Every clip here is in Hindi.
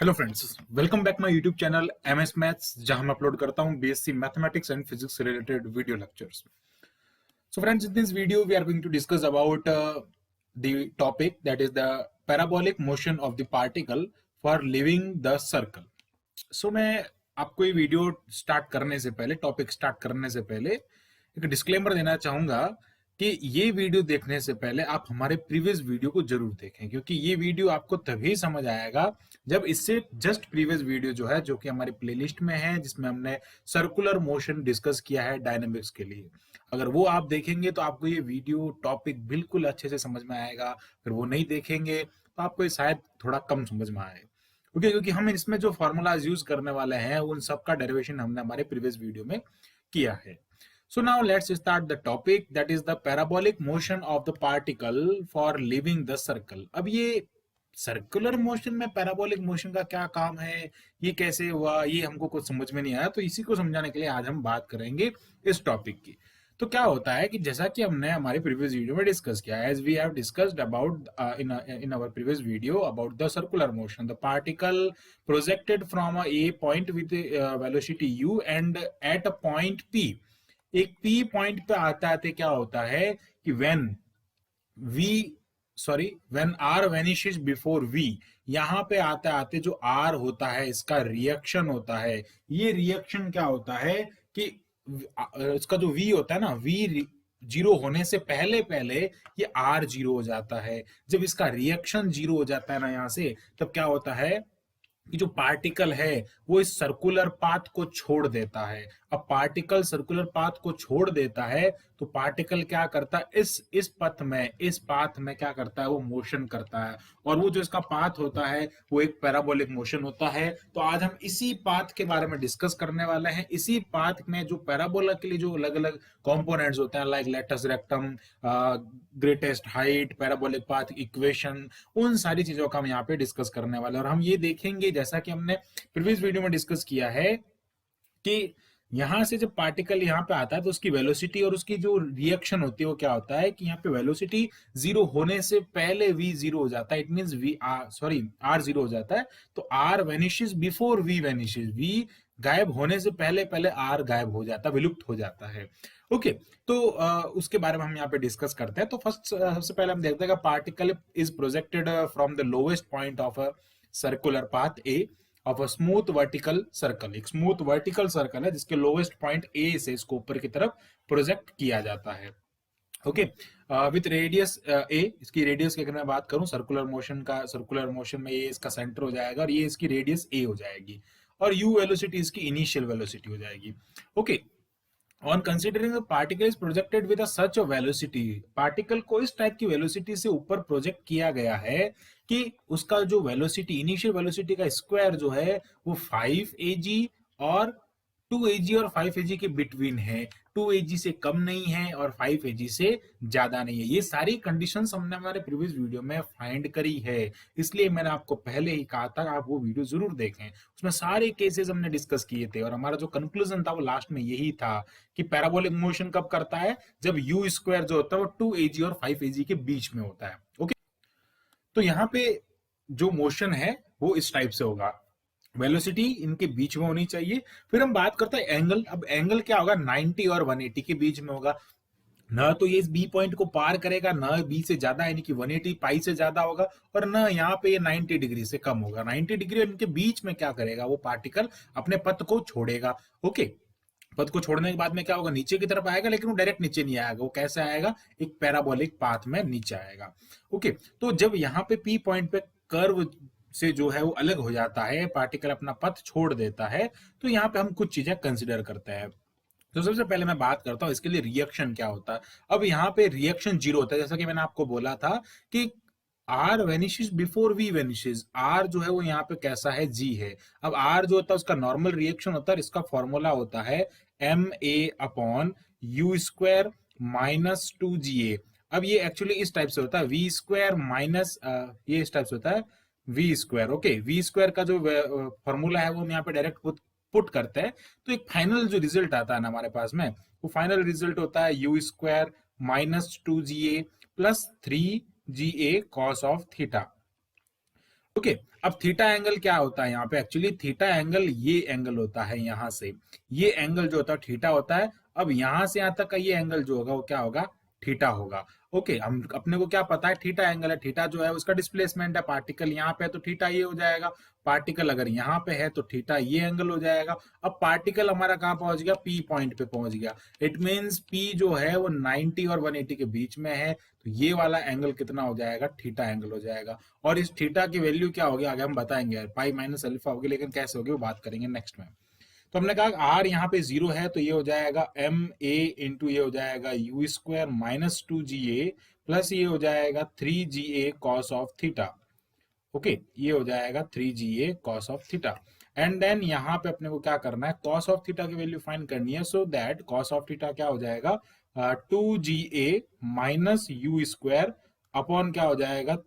Hello friends, welcome back my YouTube channel MS maths, जहां मैं अपलोड करता हूं बीएससी मैथमेटिक्स एंड फिजिक्स से related video lectures. So friends, in this video we are going to discuss about the topic that is the parabolic motion of the particle for leaving the circle. सो मैं आपको ये वीडियो स्टार्ट करने से पहले, टॉपिक स्टार्ट करने से पहले एक डिस्क्लेमर देना चाहूंगा कि ये वीडियो देखने से पहले आप हमारे प्रीवियस वीडियो को जरूर देखें, क्योंकि ये वीडियो आपको तभी समझ आएगा जब इससे जस्ट प्रीवियस वीडियो जो है, जो कि हमारी प्लेलिस्ट में है, जिसमें हमने सर्कुलर मोशन डिस्कस किया है डायनामिक्स के लिए, अगर वो आप देखेंगे तो आपको ये वीडियो टॉपिक बिल्कुल अच्छे से समझ में आएगा। अगर वो नहीं देखेंगे तो आपको ये शायद थोड़ा कम समझ में आए, क्योंकि हम इसमें जो फॉर्मूलाज यूज करने वाले हैं उन सब का डेरिवेशन हमने हमारे प्रीवियस वीडियो में किया है। So now let's start the topic, that is the parabolic motion of the particle for leaving the circle. अब ये सर्कुलर मोशन में पैराबोलिक मोशन का क्या काम है, ये कैसे हुआ, ये हमको कुछ समझ में नहीं आया, तो इसी को समझाने के लिए आज हम बात करेंगे इस टॉपिक की। तो क्या होता है कि जैसा कि हमने हमारे प्रीवियस वीडियो में डिस्कस किया, as we have discussed about in our previous video about the circular motion, the particle projected from a point with velocity u and at a point p, एक P पॉइंट पे आते आते क्या होता है कि when R vanishes before V, यहां पे आते आते जो R होता है इसका रिएक्शन होता है। ये रिएक्शन क्या होता है कि इसका जो V होता है ना, V जीरो होने से पहले पहले ये R जीरो हो जाता है। जब इसका रिएक्शन जीरो हो जाता है ना यहां से, तब क्या होता है कि जो पार्टिकल है वो इस सर्कुलर पाथ को छोड़ देता है। अब पार्टिकल सर्कुलर पाथ को छोड़ देता है तो पार्टिकल क्या करता है, इस पाथ में क्या करता है, वो मोशन करता है, और वो जो इसका पाथ होता है वो एक पैराबोलिक मोशन होता है। तो आज हम इसी पाथ के बारे में डिस्कस करने वाले हैं। इसी पाथ में जो पैराबोला के लिए जो अलग अलग कंपोनेंट्स होते हैं, like latus rectum, greatest height, parabolic path equation, उन सारी चीजों का हम यहाँ पे डिस्कस करने वाले हैं। और हम ये देखेंगे, जैसा कि हमने प्रीवियस वीडियो में डिस्कस किया है, कि यहां से जब पार्टिकल यहां पे आता है तो उसकी वेलोसिटी और उसकी जो रिएक्शन होती है वो क्या होता है कि यहाँ पे वेलोसिटी जीरो होने से पहले v जीरो हो जाता है। इट मींस r जीरो हो जाता है। तो r vanishes before v vanishes, v गायब होने से पहले पहले r गायब हो जाता है, विलुप्त हो जाता है। ओके, तो उसके बारे में हम यहाँ पे डिस्कस करते हैं। तो फर्स्ट सबसे पहले हम देखते हैं कि particle is projected from the lowest point of a circular path A of a smooth vertical circle. एक स्मूथ वर्टिकल सर्कल है जिसके लोवेस्ट पॉइंट ए से इसको ऊपर की तरफ प्रोजेक्ट किया जाता है। ओके, विथ रेडियस ए, इसकी रेडियस की अगर मैं बात करूं सर्कुलर मोशन में ये इसका सेंटर हो जाएगा और ये इसकी रेडियस ए हो जाएगी, और u वेलोसिटी इसकी इनिशियल वेलोसिटी हो जाएगी। Okay, on considering particle is projected with such a velocity, particle को इस टाइप की वेलोसिटी से ऊपर प्रोजेक्ट किया गया है कि उसका जो वेलोसिटी, इनिशियल वेलोसिटी का स्क्वायर जो है वो 5 ag और 2 ag और 5 ag के बिटवीन है। 2 ag से कम नहीं है और 5 ag से ज्यादा नहीं है। ये सारी कंडीशंस हमने हमारे प्रीवियस वीडियो में फाइंड करी है, इसलिए मैंने आपको पहले ही कहा था आप वो वीडियो जरूर देखें। उसमें सारे केसेस हमने डिस्कस किए थे और हमारा जो कंक्लूजन था वो लास्ट में यही था कि पैराबोलिक मोशन कब करता है, जब u स्क्वायर जो होता है वो 2 ag और 5 ag के बीच में होता है। ओके, तो यहाँ पे जो मोशन है वो इस टाइप से होगा, वेलोसिटी इनके बीच में होनी चाहिए। फिर हम बात करते हैं एंगल। अब एंगल क्या होगा, 90 और 180 के बीच में होगा। ना तो ये इस बी पॉइंट को पार करेगा, ना बी से ज्यादा यानी कि 180 पाई से ज्यादा होगा, और ना यहाँ पे ये 90 डिग्री से कम होगा। 90 डिग्री इनके बीच में क्या करेगा, वो पार्टिकल अपने पथ को छोड़ेगा। ओके, पथ को छोड़ने के बाद में क्या होगा, नीचे की तरफ आएगा, लेकिन वो डायरेक्ट नीचे नहीं आएगा। वो कैसे आएगा, एक पैराबोलिक पाथ में नीचे आएगा। ओके, तो जब यहाँ पे पी पॉइंट पे कर्व से जो है वो अलग हो जाता है, पार्टिकल अपना पथ छोड़ देता है, तो यहाँ पे हम कुछ चीजें कंसिडर करते हैं। तो सबसे पहले मैं बात करता हूँ इसके लिए रिएक्शन क्या होता है। अब यहाँ पे रिएक्शन जीरो होता है, जैसा कि मैंने आपको बोला था कि R vanishes before V vanishes. R जो है वो यहाँ पे कैसा है, जी है। अब आर जो होता है उसका नॉर्मल रिएक्शन होता है, इसका फॉर्मूला होता है ma/u² माइनस 2ga। अब ये एक्चुअली इस टाइप से होता है v² माइनस, ये इस टाइप से होता है v²। ओके, v² का जो फॉर्मूला है वो हम यहाँ पे डायरेक्ट पुट करते हैं, तो एक फाइनल जो रिजल्ट आता है ना हमारे पास में, वो फाइनल रिजल्ट होता है u² minus 2ga plus 3ga cos of theta. Okay. अब थीटा एंगल क्या होता है यहाँ पे, एक्चुअली थीटा एंगल ये एंगल होता है, यहां से ये एंगल जो होता है थीटा होता है। अब यहां से यहां तक का ये एंगल जो होगा वो क्या होगा, थीटा होगा। ओके, हम अपने को क्या पता है, थीटा एंगल है, थीटा जो है उसका डिस्प्लेसमेंट है, पार्टिकल यहाँ पे है तो थीटा ये हो जाएगा, पार्टिकल अगर यहाँ पे है तो थीटा ये एंगल हो जाएगा। अब पार्टिकल हमारा कहाँ पहुंच गया, पी पॉइंट पे पहुंच गया। इट मीन्स पी जो है वो 90 और 180 के बीच में है, तो ये वाला एंगल कितना हो जाएगा, थीटा एंगल हो जाएगा। और इस थीटा की वैल्यू क्या होगी आगे हम बताएंगे, पाई माइनस अल्फा होगी, लेकिन कैसे होगी वो बात करेंगे नेक्स्ट में। तो हमने कहा आर यहाँ पे जीरो है तो ये हो जाएगा एम ए इंटू ये हो जाएगा u square minus 2 GA plus ये हो जाएगा 3 GA cos of theta. Okay, ये हो जाएगा 3 GA cos of theta. And then यहाँ पे अपने को क्या करना है, कॉस ऑफ थीटा की वैल्यू फाइंड करनी है। So that cos of theta क्या हो जाएगा, 2 GA minus u square upon क्या हो जाएगा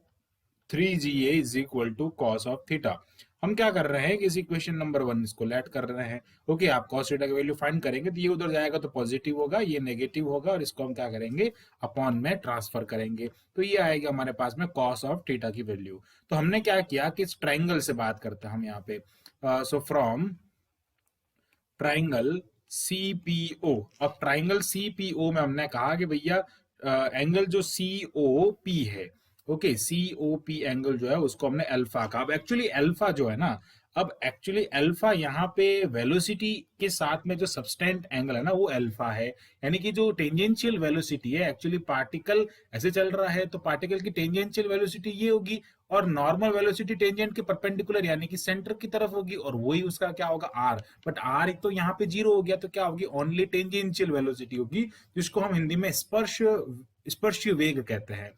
3 GA is equal to cos of theta. हम क्या कर रहे हैं कि इस इक्वेशन नंबर 1 इसको लेट कर रहे हैं। ओके, आप कॉस थीटा की वैल्यू फाइंड करेंगे तो ये उधर जाएगा तो पॉजिटिव होगा, ये नेगेटिव होगा, और इसको हम क्या करेंगे, अपॉन में ट्रांसफर करेंगे, तो ये आएगा हमारे पास में कॉस ऑफ थीटा की वैल्यू। तो हमने क्या किया कि इस ट्राइंगल से बात करते हैं हम यहाँ पे। सो फ्रॉम ट्राइंगल सीपीओ, अब ट्राइंगल सीपीओ में हमने कहा कि भैया एंगल जो सीओपी है, ओके, सीओपी एंगल जो है उसको हमने अल्फा कहा। अब एक्चुअली अल्फा जो है ना, अब एक्चुअली अल्फा यहाँ पे वेलोसिटी के साथ में जो सबस्टेंट एंगल है ना वो अल्फा है, यानी कि जो टेंजेंशियल वेलोसिटी है, एक्चुअली पार्टिकल ऐसे चल रहा है तो पार्टिकल की टेंजेंशियल वेलोसिटी ये होगी, और नॉर्मल वेलोसिटी टेंजेंट के परपेंडिकुलर यानी कि सेंटर की तरफ होगी, और वही उसका क्या होगा आर। बट आर तो यहाँ पे जीरो हो गया तो क्या होगी, ओनली टेंजेंशियल वेलोसिटी होगी, जिसको हम हिंदी में स्पर्श वेग कहते हैं।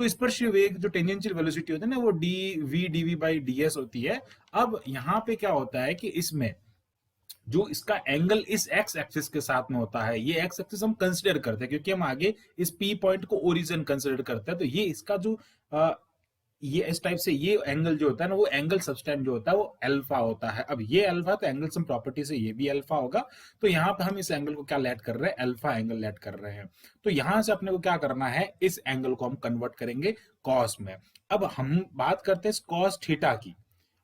तो स्पर्श वेग जो टेंजेंशियल वेलोसिटी होती है ना वो d v by d s होती है। अब यहाँ पे क्या होता है कि इसमें जो इसका एंगल इस एक्स एक्सिस के साथ में होता है, ये एक्स एक्सिस हम कंसिडर करते हैं क्योंकि हम आगे इस पी पॉइंट को ओरिजिन कंसिडर करते हैं, तो ये इसका जो ये इस टाइप से ये एंगल जो होता है ना वो एंगल सबस्टेंड जो होता है वो अल्फा होता है। अब ये अल्फा तो एंगल सम प्रॉपर्टी से ये भी अल्फा होगा, तो यहाँ पे हम इस एंगल को क्या लेट कर रहे हैं, अल्फा एंगल लेट कर रहे हैं। तो यहां से अपने को क्या करना है, इस एंगल को हम कन्वर्ट करेंगे कॉस में। अब हम बात करते हैं कॉस थीटा की।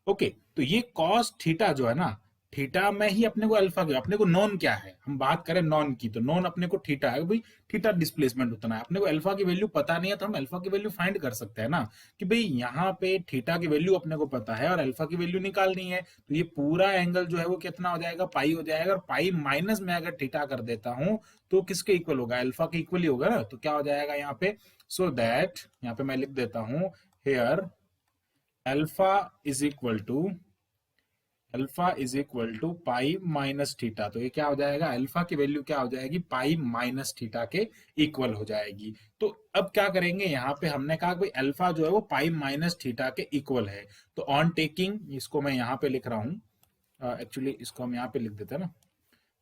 ओके, तो ये कॉस थीटा जो है ना, थीटा में ही अपने को अल्फा क्या, अपने को नॉन क्या है, हम बात करें नॉन की तो नॉन अपने को थीटा है भाई, थीटा डिस्प्लेसमेंट उतना है। अपने को अल्फा की वैल्यू पता नहीं है तो हम अल्फा की वैल्यू फाइंड कर सकते हैं ना, कि भाई यहाँ पे थीटा की वैल्यू अपने को पता है और अल्फा की वैल्यू निकालनी है, तो ये पूरा एंगल जो है वो कितना हो जाएगा, पाई हो जाएगा। और पाई माइनस में अगर थीटा कर देता हूं तो किसके इक्वल होगा, अल्फा के इक्वल ही होगा ना, तो क्या हो जाएगा यहाँ पे, सो दैट यहाँ पे मैं लिख देता हूं here alpha is equal to alpha is equal to pi minus theta. तो ये क्या हो जाएगा, अल्फा की वैल्यू क्या हो जाएगी, पाई माइनस थीटा के इक्वल हो जाएगी। तो अब क्या करेंगे, यहाँ पे हमने कहा कि अल्फा जो है वो पाई माइनस थीटा के इक्वल है, तो ऑन टेकिंग इसको मैं यहाँ पे लिख रहा हूँ, एक्चुअली इसको हम यहाँ पे लिख देते हैं ना,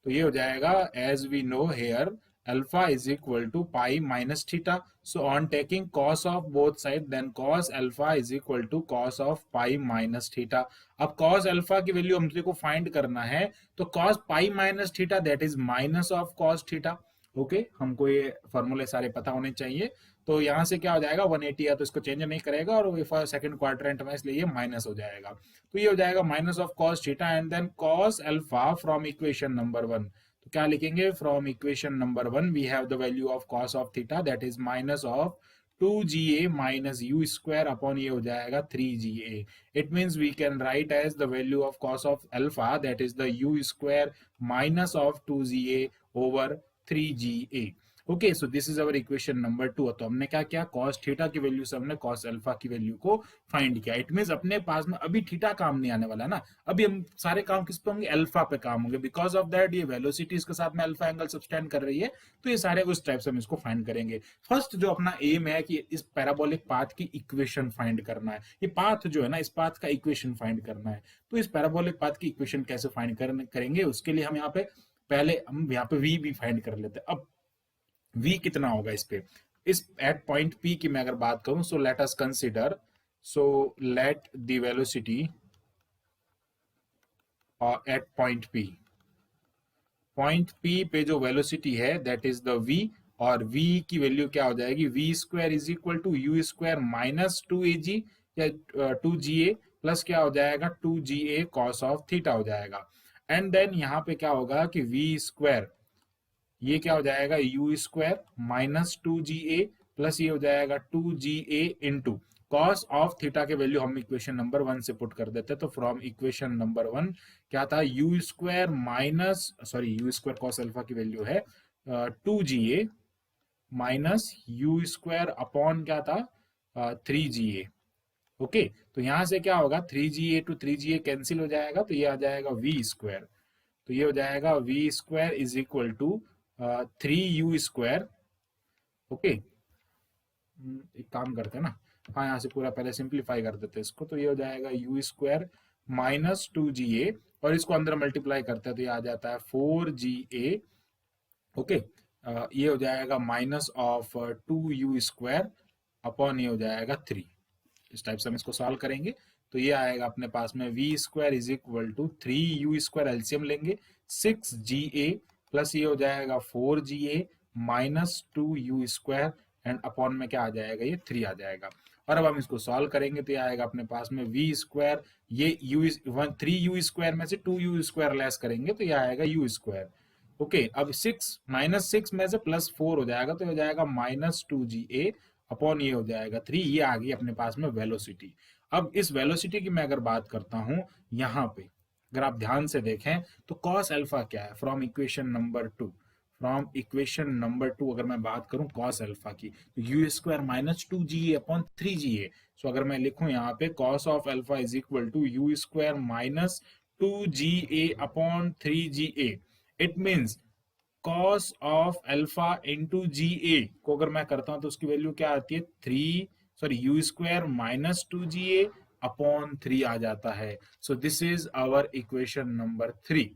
तो ये हो जाएगा as we know here alpha is equal to pi minus theta. So on taking cos of both side then cos alpha is equal to cos of pi minus theta. अब कॉस अल्फा की वैल्यू हमसे को फाइंड करना है, तो cos pi minus theta that is minus of cos theta. Okay, हमको ये फॉर्मूले सारे पता होने चाहिए। तो यहाँ से क्या हो जाएगा 180 है तो इसको चेंज नहीं करेगा, और सेकंड क्वाड्रेंट में इसलिए ये माइनस हो जाएगा, तो ये हो जाएगा minus of cos theta and then cos alpha from equation number 1। तो क्या लिखेंगे, from equation number 1 we have the value of cos of theta that is minus of 2 GA minus u square upon ये हो जाएगा 3 GA। It means we can write as the value of cos of alpha that is the u square minus of 2 GA over 3 GA। Okay, so this is our equation number 2। तो हमने क्या किया, कॉस थीटा की वैल्यू से हमने कॉस अल्फा की वैल्यू को फाइंड किया। इट मीन्स अपने पास में अभी थीटा काम नहीं आने वाला है ना, अभी हम सारे काम किस पे होंगे, अल्फा पे काम होंगे, बिकॉज ऑफ दैट ये वेलोसिटी इसके साथ में अल्फा एंगल सबस्टेंड कर रही है, तो ये सारे उस टाइप से हम इसको फाइंड करेंगे। फर्स्ट जो अपना एम है कि इस पैराबोलिक पाथ की इक्वेशन फाइंड करना है, ये पाथ जो है ना इस पाथ का इक्वेशन फाइंड करना है। तो इस पैराबोलिक पाथ की इक्वेशन कैसे फाइंड करेंगे, उसके लिए हम यहाँ पे पहले हम यहाँ पे v भी फाइंड कर लेते हैं। अब v कितना होगा इस पे, इस एट पॉइंट p की मैं अगर बात करूं, so let us consider, so let the velocity at point p पे जो वेलोसिटी है दैट इज द v, और v की वैल्यू क्या हो जाएगी, v square is equal to u square minus 2 AG या 2GA प्लस क्या हो जाएगा 2GA कॉस ऑफ थीटा हो जाएगा। एंड देन यहाँ पे क्या होगा कि वी स्क्वायर, ये क्या हो जाएगा u square minus 2GA plus ये हो जाएगा 2GA into cos of theta के वैल्यू हम इक्वेशन नंबर 1 से पुट कर देते हैं। तो फ्रॉम इक्वेशन नंबर 1 क्या था you square minus u square cos alpha की वैल्यू है 2GA minus u square upon क्या था 3GA। ओके, तो यहां से क्या होगा 3GA टू 3GA कैंसिल हो जाएगा, तो ये आ जाएगा वी स्क्वायर। तो ये हो जाएगा v square is equal to 3U square. Okay, एक काम करते हैं ना, हाँ यहाँ से पूरा पहले सिंप्लीफाई कर देते हैं इसको। तो ये हो जाएगा यू स्क्वायर माइनस 2GA और इसको अंदर मल्टीप्लाई करते हैं तो ये आ जाता है 4GA। ओके, ये हो जाएगा minus of 2U square upon ये हो जाएगा 3। इस टाइप से हम इसको सॉल्व करेंगे तो ये आएगा अपने पास में v square is equal to 3U square, LCM लेंगे 6GA प्लस ये हो जाएगा 4GA minus 2U square and upon में क्या आ जाएगा ये 3 आ जाएगा। और अब हम इसको सॉल्व करेंगे तो ये आएगा अपने पास में वी स्क्वायर, ये यू 3U स्क्वायर में से 2U स्क्वायर लेस करेंगे तो ये आएगा यू स्क्वायर। ओके, अब 6 माइनस 6 में से प्लस 4 हो जाएगा तो हो जाएगा माइनस 2GA अपॉन ये हो जाएगा 3। ये आ गई अपने पास में वेलोसिटी। अब इस वेलोसिटी की मैं अगर बात करता हूं यहां पे, अगर आप ध्यान से देखें तो कॉस अल्फा क्या है from equation number 2, from equation number 2 अगर मैं बात करूं कॉस अल्फा की तो u square minus 2GA upon 3GA। So अगर मैं लिखूं यहाँ पे cos of alpha is equal to u square minus 2GA upon 3GA, it means cos of alpha into GA को अगर मैं करता हूं तो उसकी वैल्यू क्या आती है u square minus 2GA upon 3 आ जाता है। So this is our equation number 3।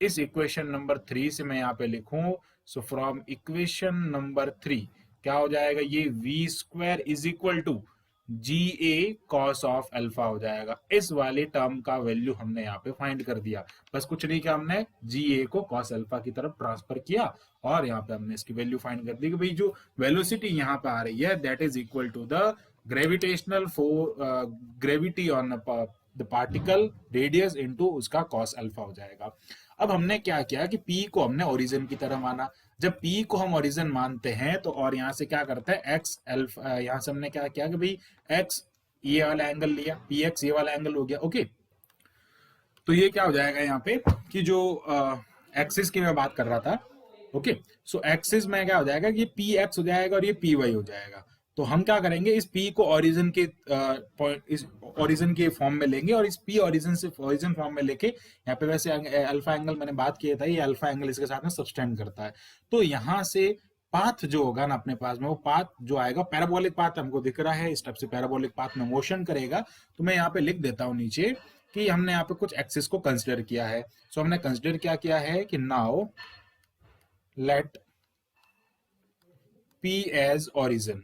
इस इक्वेशन नंबर 3 से मैं यहाँ पे लिखूं सो फ्रॉम इक्वेशन नंबर 3 क्या हो जाएगा ये v square is equal to GA cos of alpha हो जाएगा। इस वाले टर्म का वैल्यू हमने यहाँ पे फाइंड कर दिया, बस कुछ नहीं किया, हमने GA को कॉस अल्फा की तरफ ट्रांसफर किया और यहाँ पे हमने इसकी वैल्यू फाइंड कर दी कि भाई जो वेलोसिटी यहाँ पे आ रही है that is equal to the gravitational gravity on the particle radius into उसका कॉस अल्फा हो जाएगा। अब हमने क्या किया कि P को हमने ओरिजिन की तरह माना। जब P को हम ओरिजिन मानते हैं तो और यहाँ से क्या करते हैं एक्स अल्फा, यहाँ से हमने क्या किया कि भाई एक्स ये वाला एंगल लिया, PX ये वाला एंगल हो गया। ओके, तो ये क्या हो जाएगा यहाँ पे कि जो एक्सिस की मैं बात कर रहा था, ओके, सो एक्सिस में क्या हो जाएगा कि PX हो जाएगा और ये PY हो जाएगा। तो हम क्या करेंगे इस P को ओरिजिन के इस ओरिजिन के फॉर्म में लेंगे और इस P ओरिजिन से ओरिजिन फॉर्म में लेके यहाँ पे वैसे अल्फा एंगल मैंने बात किया था, ये अल्फा एंगल इसके साथ में सबस्टेंड करता है। तो यहाँ से पाथ जो होगा ना अपने पास में वो पाथ जो आएगा पैराबोलिक पाथ हमको दिख रहा है, इस टाइप से पैराबोलिक पाथ में मोशन करेगा। तो मैं यहाँ पे लिख देता हूँ नीचे कि हमने यहाँ पे कुछ एक्सिस को कंसिडर किया है। सो हमने कंसिडर क्या किया है कि now let P as origin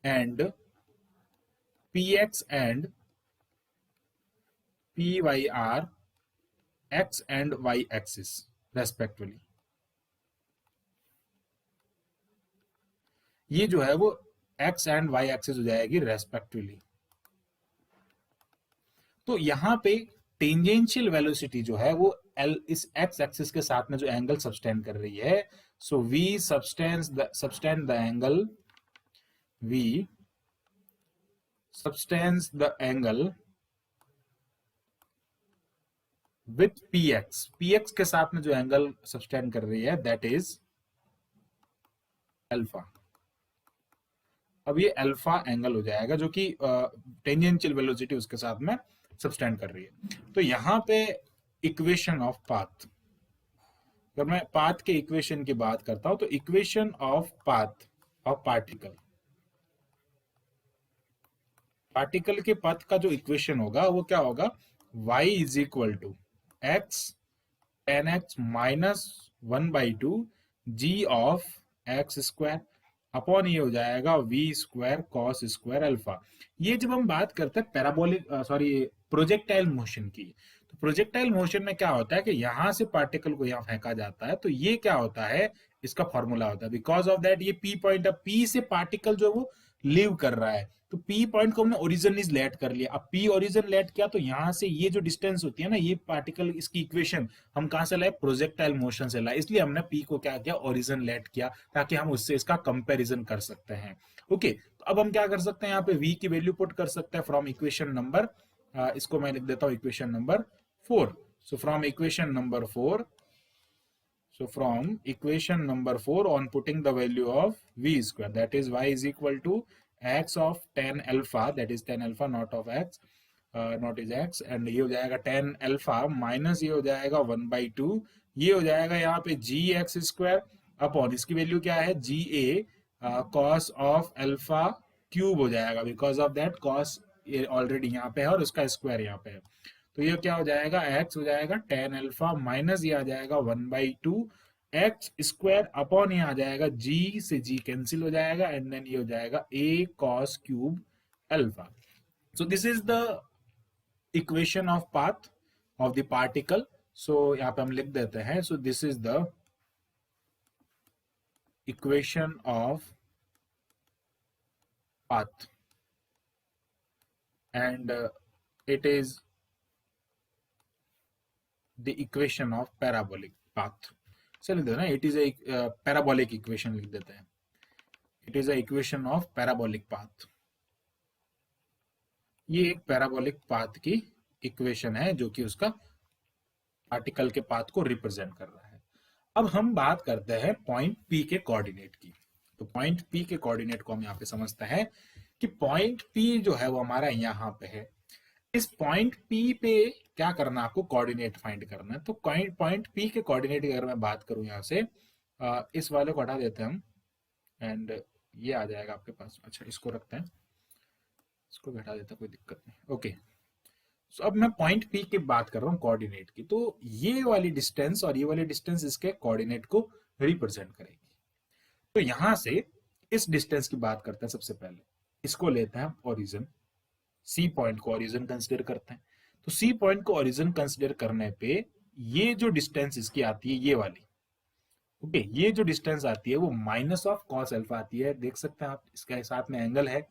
and PX and PY are X and Y axis respectively। ये जो है वो X and Y axis हो जाएगी रेस्पेक्टिवली। तो यहां पे टेंजेंशियल वेलोसिटी जो है वो इस X एक्सिस के साथ में जो एंगल सबस्टेंड कर रही है, सो V subtended the angle, V subtends the angle with PX, PX के साथ में जो एंगल सबस्टेंड कर रही है दैट इज अल्फा। अब ये अल्फा एंगल हो जाएगा जो कि टेंजेंशियल वेलोसिटी उसके साथ में सबस्टेंड कर रही है। तो यहां पे इक्वेशन ऑफ पाथ, अगर मैं पाथ के इक्वेशन की बात करता हूं तो equation of path of particle के पथ का जो इक्वेशन होगा वो क्या होगा y is equal to x tan x minus 1/2 g of x square upon ये हो जाएगा v square cos square alpha. ये जब हम बात करते हैं पैराबोलिक प्रोजेक्टाइल मोशन की, तो प्रोजेक्टाइल मोशन में क्या होता है कि यहां से पार्टिकल को यहां फेंका जाता है, तो ये क्या होता है इसका फॉर्मूला होता है बिकॉज ऑफ दैट ये P पॉइंट है, P से पार्टिकल जो वो लिव कर रहा है। तो पी पॉइंट को हमने ओरिजिन इज लेट कर लिया। अब पी ओरिजिन लेट किया तो यहां से ये जो डिस्टेंस होती है ना, ये पार्टिकल, इसकी इक्वेशन हम कहां से लाए, प्रोजेक्टाइल मोशन से लाए, इसलिए हमने पी को क्या किया, ओरिजिन लेट किया, ताकि हम उससे इसका कंपैरिजन कर सकते हैं। ओके, तो अब हम क्या कर सकते हैं, यहाँ पे v की वैल्यू पुट कर सकते हैं फ्रॉम इक्वेशन नंबर, इसको मैं लिख देता हूं equation number 4। So from equation number 4, so from equation number 4, on putting the value of v square, that is y is equal to x of tan alpha, that is tan alpha not of x, not is x, and ये हो जाएगा tan alpha माइनस ये हो जाएगा 1/2, ये हो जाएगा यहाँ पे जी एक्स स्क्वायर अपॉन इसकी वैल्यू क्या है, जी ए कॉस ऑफ अल्फा क्यूब हो जाएगा, because of that cos already यहाँ पे है और उसका स्क्वायर यहाँ पे है। तो ये क्या हो जाएगा, x हो जाएगा tan अल्फा माइनस ये आ जाएगा 1/2 एक्स स्क्वायर अपॉन ये आ जाएगा g से g कैंसिल हो जाएगा, एंड देन ये हो जाएगा a cos cube alpha. So this is the equation of path of the particle. So यहाँ पे हम लिख देते हैं, so this is the equation of path and it is the equation of parabolic path। चल लिख देते हैं, it is a parabolic equation लिख देते हैं, it is a equation of parabolic path। ये एक पैराबोलिक पाथ की इक्वेशन है जो कि उसका पार्टिकल के पाथ को रिप्रेजेंट कर रहा है। अब हम बात करते हैं पॉइंट पी के कोऑर्डिनेट की। तो पॉइंट पी के कोऑर्डिनेट को हम यहाँ पे समझते हैं कि पॉइंट पी जो है वो हमारा यहाँ पे है। इस पॉइंट पी पे क्या करना है, आपको कोऑर्डिनेट फाइंड करना है। तो पॉइंट पी के कोऑर्डिनेट की अगर मैं बात करूं यहाँ से, इस वाले को हटा देते हैं हम, एंड ये आ जाएगा आपके पास। अच्छा, इसको रखते हैं, इसको भी हटा देते हैं, कोई दिक्कत नहीं। ओके, सो अब मैं पॉइंट पी की बात कर रहा हूँ कोऑर्डिनेट की। तो ये वाली डिस्टेंस और ये वाली डिस्टेंस इसके कोऑर्डिनेट को रिप्रेजेंट करेगी। तो यहां से इस डिस्टेंस की बात करते हैं। सबसे पहले इसको लेते हैं ओरिजिन, सी पॉइंट को ओरिजिन कंसिडर करते हैं। तो सी पॉइंट को ओरिजिन कंसिडर करने पे ये जो डिस्टेंस इसकी आती है, ये वाली, ओके, ये जो डिस्टेंस आती है वो माइनस ऑफ कॉस अल्फा आती है। देख सकते हैं आप, इसके साथ में एंगल है,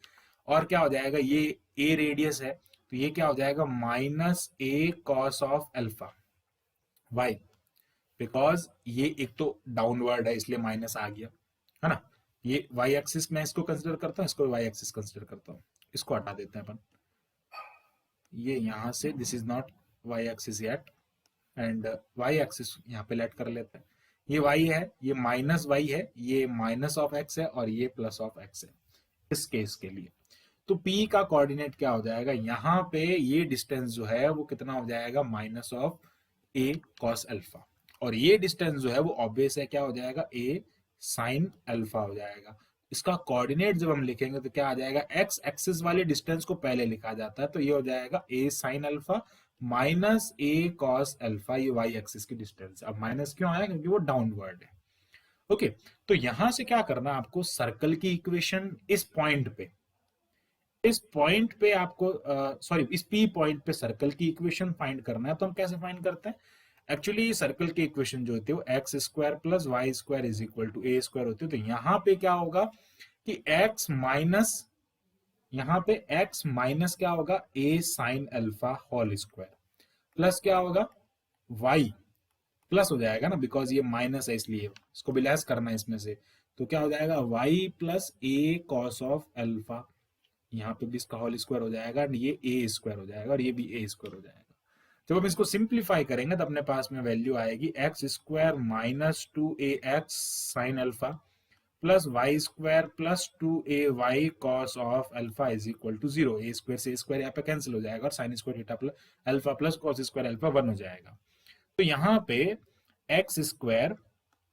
और क्या हो जाएगा, ये ए रेडियस है, तो ये क्या हो जाएगा, minus a cos of alpha. Y, because ये एक तो डाउनवर्ड है इसलिए माइनस आ गया, है ना। ये वाई एक्सिस में इसको कंसिडर करता हूँ, इसको वाई एक्सिस कंसिडर करता हूँ, इसको हटा देते हैं अपन। ये यहां से this is not y axis yet, and y axis यहाँ पे लेट कर लेते हैं। ये y है, ये माइनस y है, ये माइनस ऑफ x है, और ये प्लस ऑफ x है इस केस के लिए। तो p का कोऑर्डिनेट क्या हो जाएगा, यहाँ पे ये डिस्टेंस जो है वो कितना हो जाएगा, minus of a cos alpha, और ये डिस्टेंस जो है वो ऑब्वियस है, क्या हो जाएगा, a sin अल्फा हो जाएगा। इसका कोऑर्डिनेट जब हम लिखेंगे तो क्या आ जाएगा, x एक्सिस वाले डिस्टेंस को पहले लिखा जाता है, तो ये हो जाएगा a sin alpha minus a cos alpha, ये वाई एक्सिस की डिस्टेंस। अब माइनस क्यों आया, क्योंकि वो डाउनवर्ड है। ओके, तो यहां से क्या करना है आपको, सर्कल की इक्वेशन इस पॉइंट पे आपको सॉरी इस पी पॉइंट पे सर्कल की इक्वेशन फाइंड करना है। तो हम कैसे फाइंड करते हैं, एक्चुअली सर्कल की इक्वेशन जो होती है वो x square plus y square is equal to a square होती है। तो यहाँ पे क्या होगा कि एक्स माइनस, यहाँ पे x माइनस क्या होगा, a sine alpha whole square, plus क्या होगा, y प्लस हो जाएगा ना, बिकॉज ये माइनस है इसलिए इसको भी लेस करना है इसमें से। तो क्या हो जाएगा, y plus a cos of alpha, यहाँ पे भी इसका होल स्क्वायर हो जाएगा, ये a स्क्वायर हो जाएगा, और ये भी a स्क्वायर हो जाएगा। जब हम इसको सिंप्लीफाई करेंगे तो अपने पास में वैल्यू आएगी x square minus 2ax sine alpha plus y square plus 2ay cos of alpha is equal to 0। A square से स्क्वायर यहाँ पे कैंसिल हो जाएगा, और sine square theta plus alpha plus cos square alpha 1 हो जाएगा। तो यहाँ पे x square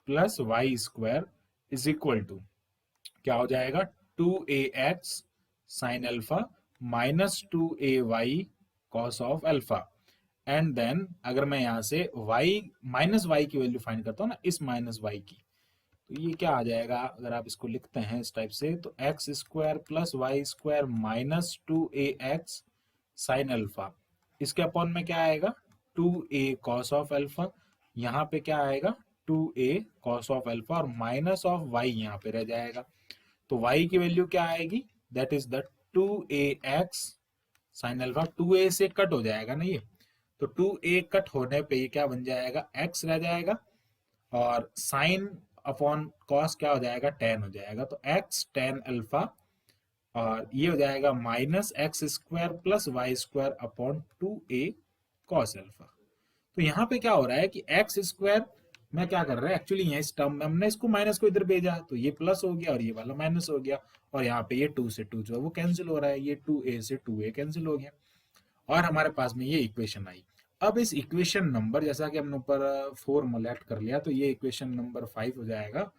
plus y square is equal to क्या हो जाएगा, 2ax sine alpha minus 2ay cos of alpha. And then अगर मैं यहाँ से y माइनस वाई की वैल्यू फाइंड करता हूँ ना, इस माइनस वाई की, तो ये क्या आ जाएगा, अगर आप इसको लिखते हैं इस टाइप से, तो x square plus y square minus 2ax sine alpha, इसके अपॉन में क्या आएगा, 2a कॉस ऑफ अल्फा, यहाँ पे क्या आएगा, 2a कॉस ऑफ अल्फा, और माइनस ऑफ y यहाँ पे रह जाएगा। तो y की वैल्यू क्या आएगी, that is the 2ax sine alpha. 2a से कट हो जाएगा ना ये, तो 2a कट होने पे ये क्या बन जाएगा, x रह जाएगा, और साइन अपॉन कॉस क्या हो जाएगा, टेन हो जाएगा, तो x टेन अल्फा, और ये हो जाएगा minus x square plus y square upon 2a cos alpha. तो यहाँ पे क्या हो रहा है कि एक्स स्क्वायर में क्या कर रहा है, एक्चुअली यहाँ इस टर्म में हमने इसको माइनस को इधर भेजा, तो ये प्लस हो गया और ये वाला माइनस हो गया, और यहाँ पे ये 2 से 2 जो है वो कैंसिल हो रहा है, ये 2a से 2a कैंसिल हो गया, और हमारे पास में ये इक्वेशन आई। अब इस इक्वेशन नंबर, जैसा कि हमने ऊपर फॉर्मुलेट कर लिया, तो ये इक्वेशन नंबर 5 हो जाएगा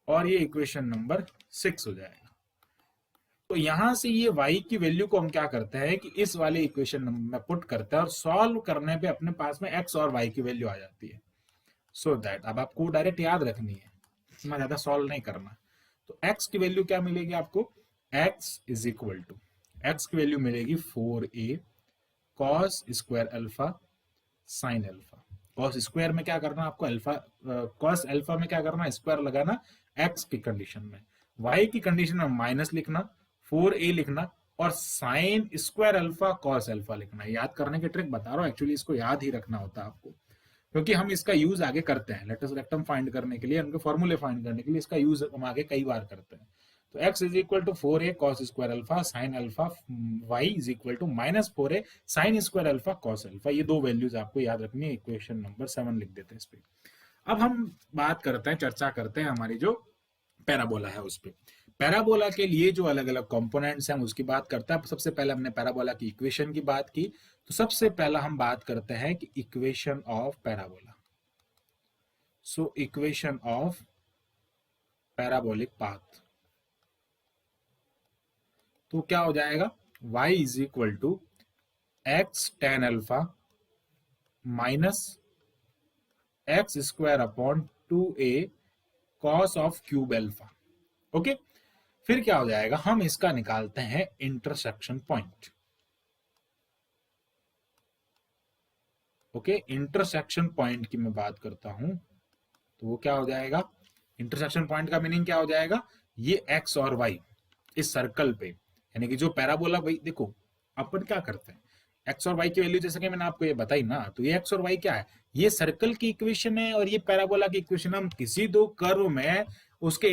और ये इक्वेशन नंबर 6 हो जाएगा। तो यहां से ये y की वैल्यू को हम क्या करते हैं कि इस वाले इक्वेशन में पुट करते हैं, और सॉल्व करने पे अपने पास में x और y की वैल्यू आ जाती है। सो दैट अब आपको डायरेक्ट याद रखनी है, इतना ज्यादा सॉल्व नहीं करना। तो x की वैल्यू क्या मिलेगी आपको, x is equal to, x की वैल्यू मिलेगी 4a cos square alpha sine alpha. Cos square में क्या करना आपको, अल्फा, कॉस अल्फा में क्या करना, स्क्वायर लगाना x की कंडीशन में, y की कंडीशन में माइनस लिखना, 4a लिखना, और sine square alpha cos alpha लिखना। याद करने की ट्रिक बता रहा हूँ, एक्चुअली इसको याद ही रखना होता है आपको, क्योंकि हम इसका यूज आगे करते हैं लेटस रेक्टम फाइंड करने के लिए, उनके फॉर्मूले फाइंड करने के लिए इसका यूज हम आगे कई बार करते हैं। तो x is equal to 4a cos square alpha sine alpha, y is equal to minus 4a sine square alpha cos alpha. ये दो वैल्यूज आपको याद रखनी है, इक्वेशन नंबर 7 लिख देते हैं इस पे। अब हम बात करते हैं, चर्चा करते हैं हमारी जो पैराबोला है उस पे। पैराबोला के लिए जो अलग अलग कंपोनेंट्स हैं उसकी बात करते हैं। सबसे पहले हमने पैराबोला की इक्वेशन की बात की, तो सबसे पहला हम बात करते हैं कि equation of parabola. So equation of parabolic path, तो क्या हो जाएगा, y is equal to x tan alpha minus x square upon 2a cos of cube alpha. Okay, फिर क्या हो जाएगा, हम इसका निकालते हैं intersection point. Okay, intersection point की मैं बात करता हूं, तो वो क्या हो जाएगा, इंटरसेक्शन पॉइंट का मीनिंग क्या हो जाएगा, ये x और y इस सर्कल पे, यानी कि जो पैराबोला, भाई देखो अपन क्या करते हैं, x और y की वैल्यू जैसे कि मैंने आपको ये बताई ना, तो ये x और y क्या है, ये सर्कल की इक्वेशन है और ये पैराबोला की इक्वेशन। हम किसी दो कर्व में उसके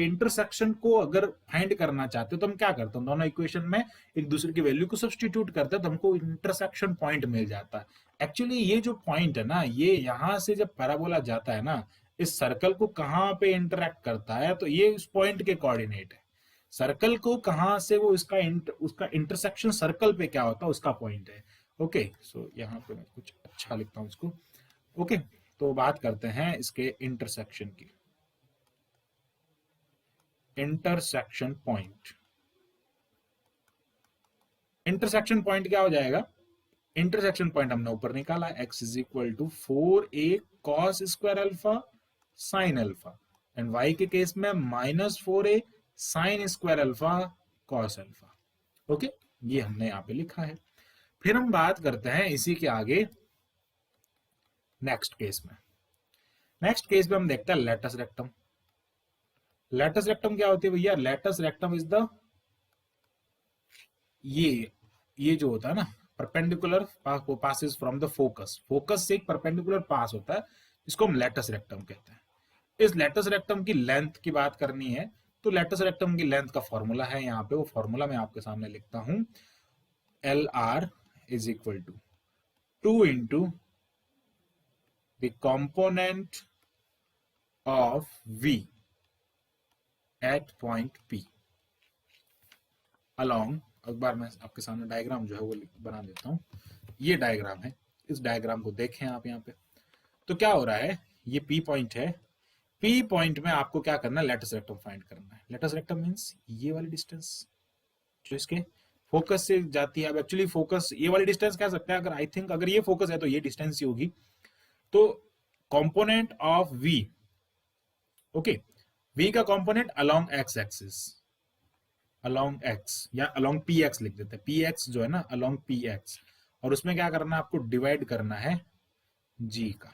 इंटरसेक्शन को अगर फाइंड करना चाहते हो तो हम क्या करते हैं, दोनों इक्वेशन में एक दूसरे की वैल्यू को सब्स्टिट्यूट करते हैं, तो हमको इंटरसेक्शन पॉइंट मिल जाता है। एक्चुअली ये जो पॉइंट है ना, ये यहां से जब पैराबोला जाता है ना, इस सर्कल को कहां पे इंटरेक्ट करता है, तो ये इस पॉइंट के कोऑर्डिनेट है। सर्कल को कहां से वो उसका इंटरसेक्शन सर्कल पे क्या होता है उसका पॉइंट है। ओके, सो यहाँ पे मैं कुछ अच्छा लिखता हूँ इसको। ओके, तो बात करते हैं इसके इंटरसेक्शन की। इंटरसेक्शन पॉइंट, इंटरसेक्शन पॉइंट क्या हो जाएगा, इंटरसेक्शन पॉइंट हमने ऊपर निकाला, x is equal to 4a cos square alpha sine alpha, and y के केस में minus 4a sine square alpha cos alpha. Okay, ये हमने यहाँ पे लिखा है। फिर हम बात करते हैं इसी के आगे नेक्स्ट केस में। नेक्स्ट केस में हम देखते हैं लेटस रेक्टम। लेटस रेक्टम क्या होती है भैया, लेटस रेक्टम इज द, ये जो होता है ना, perpendicular passes from the focus, focus से एक परपेंडिकुलर पास होता है, इसको हम लेटस रेक्टम कहते हैं। इस लेटस रेक्टम की लेंथ की बात करनी है, तो लेटस रेक्टम की लेंथ का फॉर्मूला है यहाँ पे, वो फॉर्मूला मैं आपके सामने लिखता हूं, L R is equal to 2 into the component of v at point p along. एक बार मैं आपके सामने डायग्राम जो है वो बना देता हूं, ये डायग्राम है, इस डायग्राम को देखें आप यहाँ पे। तो क्या हो रहा है, ये P पॉइंट है, P पॉइंट में आपको क्या करना है, लेटस रेक्टम फाइंड करना है। लेटस रेक्टम मींस ये वाली डिस्टेंस जो इसके फोकस से जाती है। अब एक्चुअली फोकस ये वाली डिस्टेंस कह सकते हैं, अगर आई थिंक अगर ये फोकस है तो ये डिस्टेंस ही होगी। तो component of V, okay, V का component along x axis, along x या अलोंग px लिख देते हैं, px जो है ना अलोंग px, और उसमें क्या करना है आपको, डिवाइड करना है g का।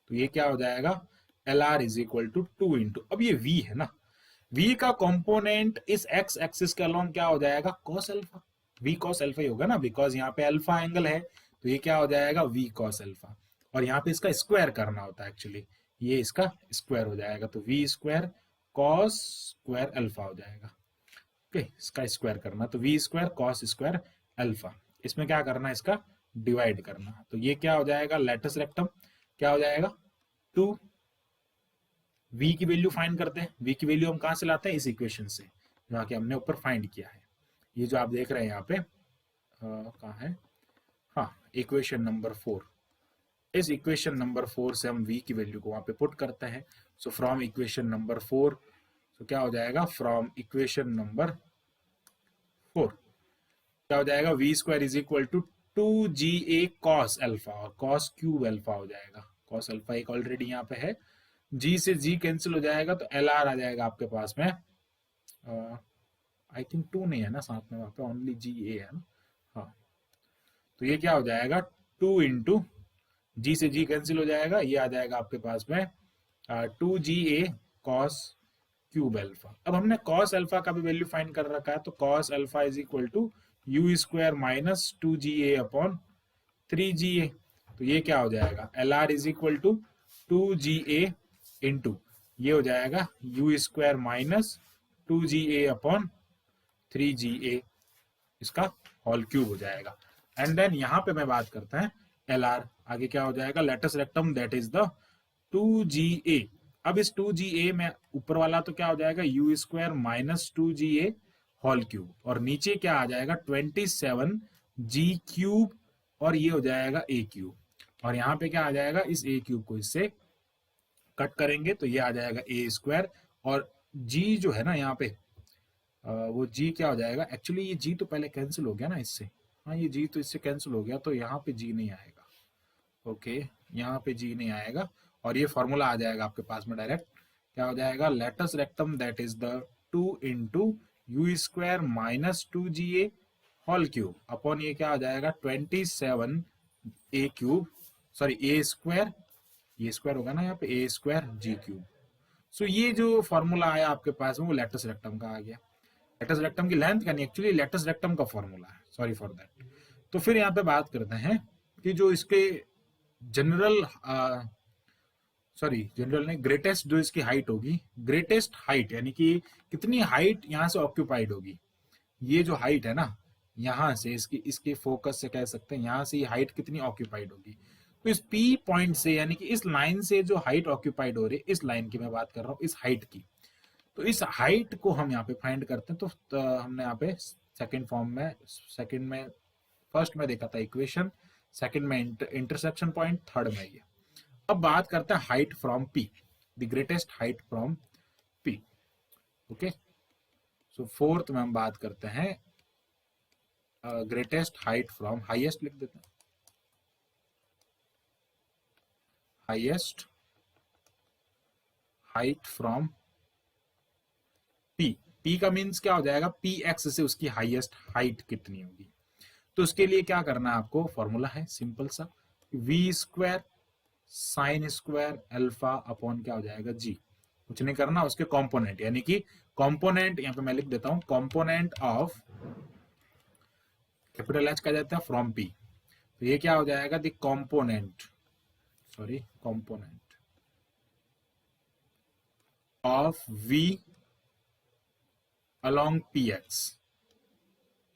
तो ये क्या हो जाएगा, L R is equal to 2 into, अब ये v है ना, v का कंपोनेंट इस x एक्सिस के अलोंग क्या हो जाएगा, cos alpha, v cos alpha ही होगा ना, बिकॉज यहाँ पे अल्फा एंगल है, तो ये क्या हो जाएगा v cos अल्फा, और यहाँ पे इसका स्क्वायर करना होता है एक्चुअली, ये इसका स्क्वायर हो जाएगा, तो v square cos square alpha हो जाएगा। ओके, इसका स्क्वायर करना, तो v square cos square alpha, इसमें क्या करना है, इसका डिवाइड करना, तो ये क्या हो जाएगा, लेटस रेक्टम क्या हो जाएगा, 2, v की वैल्यू फाइंड करते हैं, v की वैल्यू हम कहां से लाते हैं, इस इक्वेशन से, जहाँ कि हमने ऊपर फाइंड किया है, ये जो आप देख रहे हैं यहाँ पे कहाँ है, हाँ इक्वेशन नंबर 4, इस इक्वेशन नंबर 4 से हम v की वैल्यू को वहां पे पुट करते हैं, सो फ्रॉम इक्वेशन नंबर 4, तो क्या हो जाएगा, फ्रॉम इक्वेशन नंबर 4 क्या हो जाएगा, v square is equal to 2GA cos alpha, और cos क्यूब अल्फा हो जाएगा, cos अल्फा एक ऑलरेडी यहाँ पे है, g से g कैंसिल हो जाएगा, तो LR आ जाएगा आपके पास में, आई थिंक 2 नहीं है ना साथ में, वहां पे ओनली GA है ना, हाँ, तो ये क्या हो जाएगा, 2 इंटू जी से जी कैंसिल हो जाएगा, ये आ जाएगा आपके पास में 2GA cos क्यूब अल्फा। अब हमने cos अल्फा का भी वैल्यू फाइंड कर रखा है, तो cos alpha is equal to u square minus 2GA upon 3GA, तो ये क्या हो जाएगा, LR is equal to 2GA into ये हो जाएगा u square minus 2GA upon 3GA, इसका होल क्यूब हो जाएगा। एंड देन यहाँ पे मैं बात करता है LR, आगे क्या हो जाएगा, latus rectum that is the 2GA, अब इस 2GA में ऊपर वाला तो क्या हो जाएगा, u square minus 2GA whole cube, और नीचे क्या आ जाएगा 27G क्यूब, और ये हो जाएगा A क्यूब, और यहाँ पे क्या आ जाएगा, इस A क्यूब को इससे कट करेंगे तो ये आ जाएगा A स्क्वायर, और G जो है ना यहाँ पे वो G क्या हो जाएगा, एक्चुअली ये G तो पहले कैंसिल हो गया ना इससे, हाँ ये G तो इससे कैंसिल हो गया, तो यहाँ पे G नहीं आएगा, ओके यहाँ पे G नहीं आएगा, और ये फॉर्मूला आ जाएगा आपके पास में डायरेक्ट, क्या हो जाएगा, latus rectum that is the 2 into u square minus 2GA whole cube upon ये क्या आ जाएगा 27A cube, sorry A square, ये स्क्वायर होगा ना यहाँ पे, A square G cube. So ये जो फॉर्मूला आया आपके पास में वो लेटस रेक्टम का आ गया, लेटस रेक्टम की लेंथ का नहीं, एक्चुअली लेटस रेक्टम का फॉर्मूला है, सॉरी फॉर दैट। तो फिर यहाँ पे बात करते हैं कि जो इसके जनरल सॉरी जनरल नहीं, ग्रेटेस्ट जो इसकी हाइट होगी, ग्रेटेस्ट हाइट यानी कि कितनी हाइट यहाँ से ऑक्यूपाइड होगी, ये जो हाइट है ना यहाँ से इसकी इसके फोकस से कह सकते हैं, यहाँ से ये हाइट कितनी ऑक्यूपाइड होगी, तो इस P पॉइंट से यानी कि इस लाइन से जो हाइट ऑक्यूपाइड हो रही है, इस लाइन की मैं बात कर रहा हूँ, इस हाइट की, तो इस हाइट को हम यहाँ पे फाइंड करते हैं, तो हमने यहाँ पे सेकंड फॉर्म में, सेकंड में, फर्स्ट में देखा था इक्वेशन, सेकंड में इंटरसेक्शन पॉइंट, थर्ड में ये। अब बात करते हैं height from P, the greatest height from P, okay, so fourth में हम बात करते हैं ग्रेटेस्ट हाइट फ्रॉम, हाईएस्ट लिख देते हैं, highest height from P, P का मीन्स क्या हो जाएगा, PX से उसकी हाईएस्ट हाइट कितनी होगी, तो उसके लिए क्या करना है आपको, फॉर्मूला है सिंपल सा, V square sine square alpha upon क्या हो जाएगा G, कुछ नहीं करना, उसके कंपोनेंट यानी कि कंपोनेंट यहाँ पे मैं लिख देता हूं, कंपोनेंट ऑफ कैपिटल H का जाता है फ्रॉम P, तो ये क्या हो जाएगा, the component, sorry component of V along PX,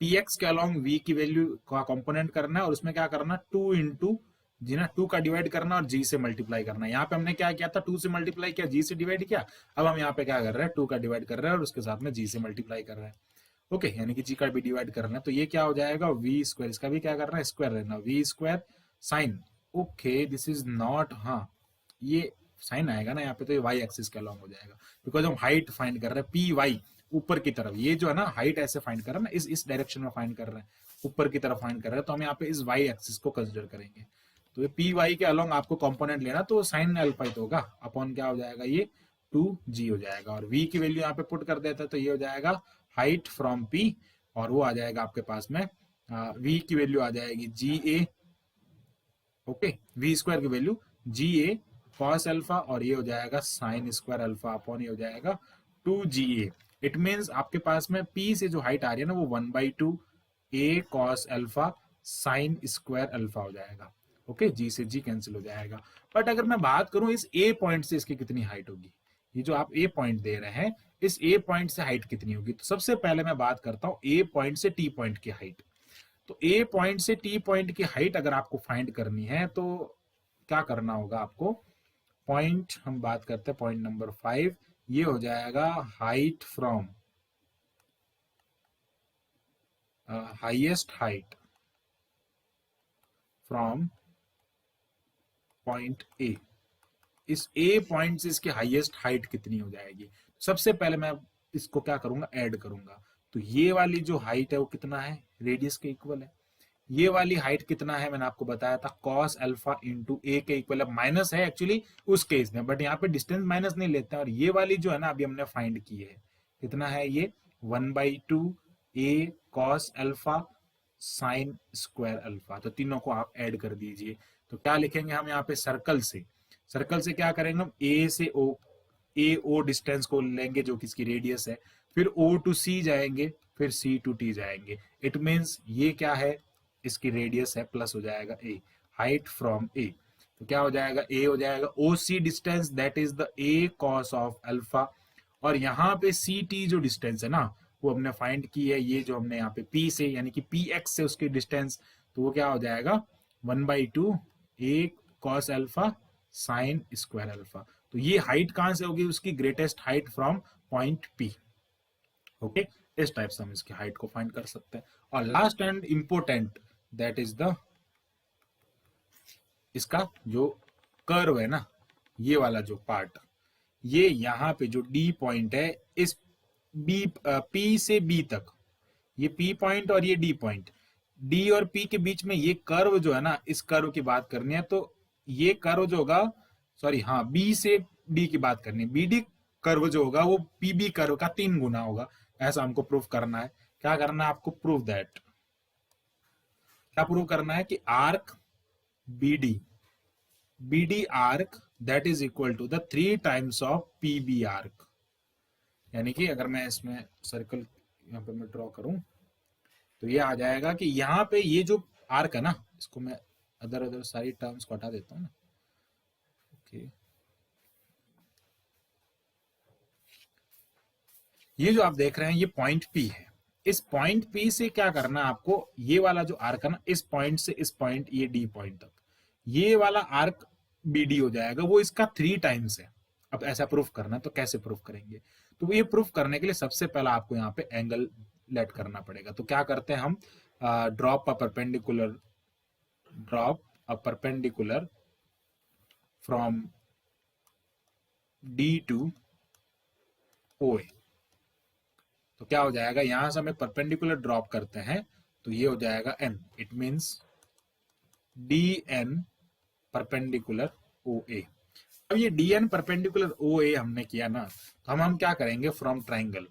PX के अलोंग V की वैल्यू का कंपोनेंट करना है, और उसमें क्या करना, 2 इंटू जी ना, 2 का डिवाइड करना और G से मल्टीप्लाई करना है, यहाँ पे हमने क्या किया था, 2 से मल्टीप्लाई किया, G से डिवाइड किया, अब हम यहाँ पे क्या कर रहे हैं, 2 का डिवाइड कर रहे हैं और उसके साथ में G से मल्टीप्लाई कर रहे हैं, ओके यानी कि G का भी डिवाइड करना है, तो ये क्या हो जाएगा, V स्क्वायर, इसका भी क्या करना है, स्क्वायर रहना, V square sine, okay this is not, हाँ ये साइन आएगा ना यहाँ पे, तो ये y एक्सिस के अलॉन्ग हो जाएगा, बिकॉज हम हाइट फाइंड कर रहे हैं, PY ऊपर की तरफ, ये जो है ना हाइट ऐसे फाइंड कर रहे हैं ना, इस डायरेक्शन में फाइंड कर रहे हैं, ऊपर की तरफ फाइंड कर रहे हैं, तो हम यहाँ पे इस y एक्सिस को कंसिडर करेंगे, तो ये PY के अलॉन्ग आपको कंपोनेंट लेना, तो साइन अल्फा तो होगा अपॉन क्या हो जाएगा, ये 2G हो जाएगा, और V की वैल्यू यहाँ पे पुट कर देता है, तो ये हो जाएगा हाइट फ्रॉम P, और वो आ जाएगा आपके पास में V की वैल्यू आ जाएगी GA, ओके V स्क्वायर की वैल्यू GA cos अल्फा, और ये हो जाएगा साइन स्क्वायर अल्फा अपॉन ये हो जाएगा 2GA। इट मीन्स आपके पास में P से जो हाइट आ रही है ना वो 1/2 A cos alpha sine square alpha हो जाएगा। ओके, G से G कैंसिल हो जाएगा। बट अगर मैं बात करूं इस A पॉइंट से इसकी कितनी हाइट होगी, ये जो आप A पॉइंट दे रहे हैं इस A पॉइंट से हाइट कितनी होगी, तो सबसे पहले मैं बात करता हूं A पॉइंट से T पॉइंट की हाइट। तो A पॉइंट से T पॉइंट की हाइट अगर आपको फाइंड करनी है तो क्या करना होगा आपको, पॉइंट हम बात करते हैं पॉइंट नंबर 5, ये हो जाएगा height from highest height from point A. इस ए पॉइंट से इसकी हाईएस्ट हाइट कितनी हो जाएगी, सबसे पहले मैं इसको क्या करूंगा, ऐड करूंगा। तो ये वाली जो हाइट है वो कितना है, रेडियस के इक्वल है। ये वाली हाइट कितना है, मैंने आपको बताया था कॉस अल्फा इंटू ए के इक्वल है। माइनस है एक्चुअली उस केस में, बट यहाँ पे डिस्टेंस माइनस नहीं लेते हैं। और ये वाली जो है ना अभी हमने फाइंड की है, कितना है ये 1/2 A cos alpha sine square alpha. तो तीनों को आप ऐड कर दीजिए। तो क्या लिखेंगे हम यहाँ पे, सर्कल से, सर्कल से क्या करेंगे हम, ए से ओ, ए ओ डिस्टेंस को लेंगे जो कि इसकी रेडियस है, फिर ओ टू सी जाएंगे, फिर सी टू टी जाएंगे। इट मीन्स ये क्या है, इसकी रेडियस है, प्लस हो जाएगा ए, हाइट फ्रॉम ए। तो क्या हो जाएगा, ए हो जाएगा O C distance, that is the A cos of alpha. और यहाँ पे सी टी जो डिस्टेंस है ना वो हमने फाइंड की है, ये जो हमने यहाँ पे पी से यानी कि पी एक्स से उसकी डिस्टेंस, तो वो क्या हो जाएगा 1/2 A cos alpha sine square alpha. तो ये हाइट कहां से होगी, उसकी greatest height from point P. Okay, इस टाइप से हम इसकी हाइट को फाइंड कर सकते हैं। और last and important, that is the, इसका जो कर्व है ना, ये वाला जो पार्ट, ये यहाँ पे जो डी पॉइंट है, इस बी पी से बी तक, ये पी पॉइंट और ये डी पॉइंट, डी और पी के बीच में ये कर्व जो है ना, इस कर्व की बात करनी है। तो ये कर्व जो होगा, सॉरी हाँ, बी से डी की बात करनी है, बी डी कर्व जो होगा वो पी बी कर्व का 3 गुना होगा। ऐसा हमको प्रूफ करना है। क्या करना है आपको, प्रूफ दैट, क्या प्रूव करना है कि arc B D arc that is equal to the 3 times of P B arc. यानी कि अगर मैं इसमें सर्कल यहाँ पे मैं ड्रॉ करूं तो ये आ जाएगा कि यहाँ पे ये जो आर्क है ना, इसको मैं अदर अदर सारी टर्म्स को हटा देता हूँ ना। ओके, ये जो आप देख रहे हैं ये पॉइंट पी है। इस पॉइंट पी से क्या करना है आपको, ये वाला जो आर्क है ना, इस पॉइंट से इस पॉइंट ये डी पॉइंट तक, ये वाला आर्क बी डी हो जाएगा, वो इसका 3 टाइम्स है। अब ऐसा प्रूफ करना है तो कैसे प्रूफ करेंगे, तो ये प्रूफ करने के लिए सबसे पहला आपको यहाँ पे एंगल लेट करना पड़ेगा। तो क्या करते हैं हम, drop a perpendicular from D to O A. तो क्या हो जाएगा, यहां से हमें परपेंडिकुलर ड्रॉप करते हैं तो ये हो जाएगा n, it means D N perpendicular O A. अब ये D N perpendicular O A हमने किया ना, तो हम क्या करेंगे, from triangle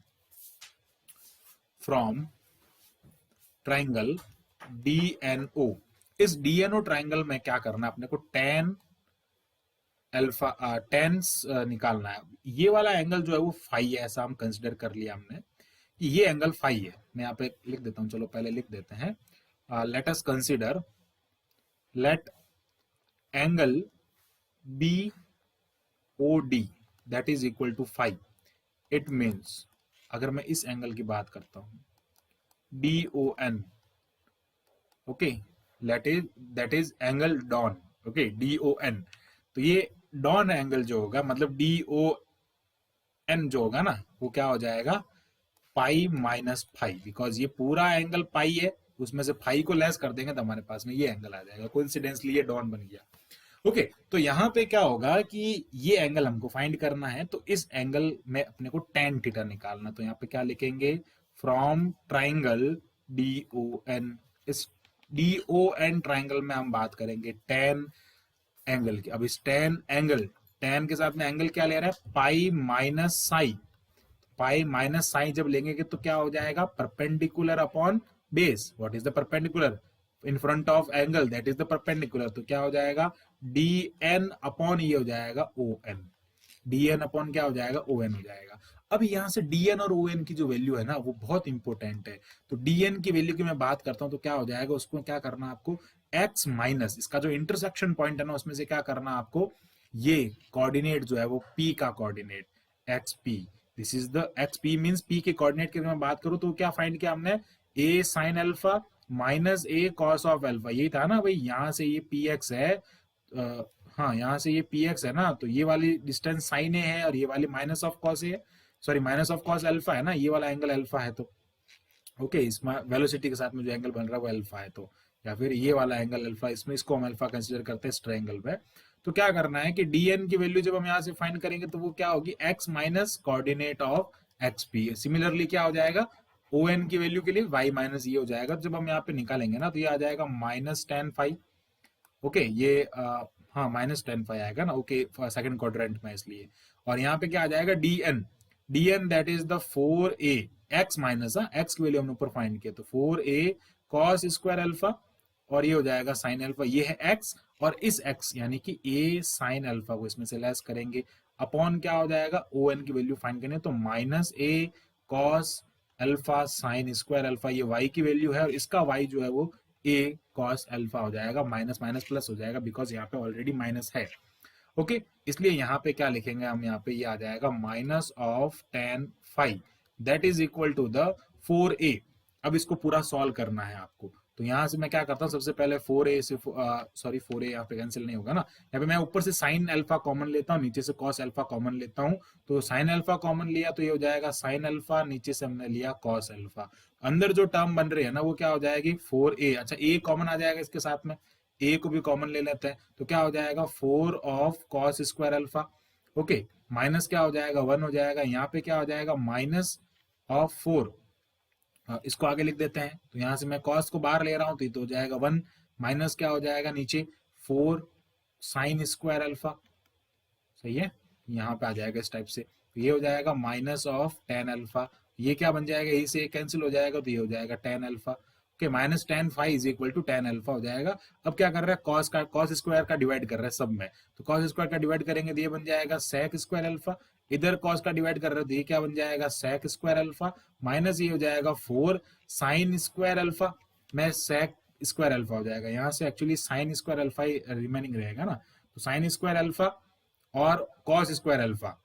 D N O. इस डी एन ओ ट्राइंगल में क्या करना है अपने को, टेन अल्फा टेंस निकालना है। ये वाला एंगल जो है वो फाई है, ऐसा हम कंसिडर कर लिया हमने कि ये एंगल फाई है। मैं यहाँ पे लिख देता हूँ, चलो पहले लिख देते हैं, let us consider, let angle B O D that is equal to phi. It means अगर मैं इस एंगल की बात करता हूं, D O N, okay, that is angle DON, okay, D O N. तो ये डॉन एंगल जो होगा, मतलब डी ओ एन जो होगा ना, वो क्या हो जाएगा, पाई माइनस फाई, बिकॉज ये पूरा एंगल पाई है, उसमें से फाई को लेस कर देंगे तो हमारे पास में ये एंगल आ जाएगा। कोइंसिडेंसली ये डॉन बन गया। ओके, तो यहाँ पे क्या होगा कि ये एंगल हमको फाइंड करना है, तो इस एंगल में अपने को टेन थीटा निकालना। तो यहाँ पे क्या लिखेंगे, from triangle D O N, इस डी ओ एन ट्राइंगल में हम बात करेंगे टेन एंगल की। अब इस टेन के साथ में एंगल क्या ले रहा है, pi minus psi. Pi minus sine जब लेंगे तो क्या हो जाएगा, perpendicular upon base. What is the perpendicular, in front of angle, that is the perpendicular. तो क्या हो जाएगा, डी एन अपॉन ये हो जाएगा O N, D N upon क्या हो जाएगा, ओ एन हो जाएगा। अब यहाँ से dn और on की जो वैल्यू है ना वो बहुत इंपॉर्टेंट है। तो dn की वैल्यू की मैं बात करता हूँ तो क्या हो जाएगा, उसको क्या करना आपको, x माइनस इसका जो इंटरसेक्शन पॉइंट है ना उसमें से क्या करना आपको, ये कोऑर्डिनेट जो है वो p का coordinate xp, this is the xp means p के कोऑर्डिनेट की मैं बात करूं तो क्या फाइंड किया हमने, a sine alpha minus a cos of alpha, यही था ना भाई, यहां से ये px है, हाँ यहाँ से ये px है ना, तो ये वाली डिस्टेंस साइन ए है और ये वाली माइनस ऑफ कॉस ए है, sorry minus of cos alpha है ना, ये वाला एंगल अल्फा है, तो ओके इसमें वेलोसिटी के साथ में जो एंगल बन रहा है वो अल्फा है, तो या फिर ये वाला एंगल अल्फा, इसमें इसको हम अल्फा कंसीडर करते हैं इस ट्रायंगल पे। तो क्या करना है कि dn की वैल्यू जब हम यहाँ से फाइंड करेंगे तो वो क्या होगी, x minus coordinate of xp, similarly क्या हो जाएगा, on की वैल्यू के लिए y माइनस ये हो जाएगा, जब हम यहाँ पे निकालेंगे ना तो ये आ जाएगा माइनस टेन फाइव, ओके ये हाँ -10 आएगा ना, ओके सेकंड क्वाड्रेंट में इसलिए, और यहाँ पे क्या आ जाएगा dn that is the 4a x minus x की वैल्यू हमने ऊपर फाइंड किया, तो 4a cos स्क्वायर अल्फा और ये हो जाएगा साइन अल्फा, ये है x, और इस x यानी कि a साइन अल्फा को इसमें से लेस करेंगे, अपॉन क्या हो जाएगा, on की वैल्यू फाइंड करनी है तो minus a cos alpha sine square alpha, ये y की वैल्यू है और इसका y जो है वो a cos अल्फा हो जाएगा, माइनस माइनस प्लस हो जाएगा बिकॉज यहाँ पे ऑलरेडी माइनस है, ओके इसलिए यहाँ पे क्या लिखेंगे हम, यहाँ पे ये आ जाएगा minus of tan five that is equal to the 4a। अब इसको पूरा सॉल्व करना है आपको, तो यहाँ से मैं क्या करता हूँ, सबसे पहले 4a से सॉरी 4a यहाँ पे कैंसिल नहीं होगा ना, यहाँ पे मैं ऊपर से साइन अल्फा कॉमन लेता हूँ, नीचे से कॉस अल्फा कॉमन लेता हूँ, तो साइन अल्फा कॉमन लिया तो ये हो जाएगा साइन अल्फा, नीचे से हमने लिया कॉस अल्फा, अंदर जो टर्म बन रही है ना वो क्या हो जाएगी 4a, अच्छा a कॉमन आ जाएगा इसके साथ में, a को भी कॉमन ले लेते हैं तो क्या हो जाएगा 4 of cos square alpha, okay minus क्या हो जाएगा 1 हो जाएगा, यहाँ पे क्या हो जाएगा माइनस ऑफ 4, इसको आगे लिख देते हैं, तो यहाँ से मैं कॉस को बाहर ले रहा हूँ तो ये तो हो जाएगा 1, माइनस क्या हो जाएगा नीचे 4 साइन स्क्वायर अल्फा, सही है, यहाँ पे आ जाएगा इस टाइप से, तो ये हो जाएगा माइनस ऑफ टेन अल्फा, ये क्या बन जाएगा, यही से कैंसिल हो जाएगा तो ये हो जाएगा tan alpha, okay minus tan five is equal to tan alpha हो जाएगा। अब क्या कर रहा है, कॉस स्क्वायर का डिवाइड कर रहा है सब में, तो कॉस स्क्वायर का डिवाइड करेंगे तो ये बन जाएगा सेक स्क्वायर अल्फा, इधर कॉस का डिवाइड कर रहे हो तो ये क्या बन जाएगा सेक स्क्वायर अल्फा, माइनस ये हो जाएगा 4 साइन स्क्वायर अल्फा में सेक स्क्वायर अल्फा हो जाएगा, यहाँ से एक्चुअली साइन स्क्वायर अल्फा ही रिमेनिंग रहेगा ना, तो साइन स्क्वायर अल्फा और कॉस स्क्वायर अल्फा,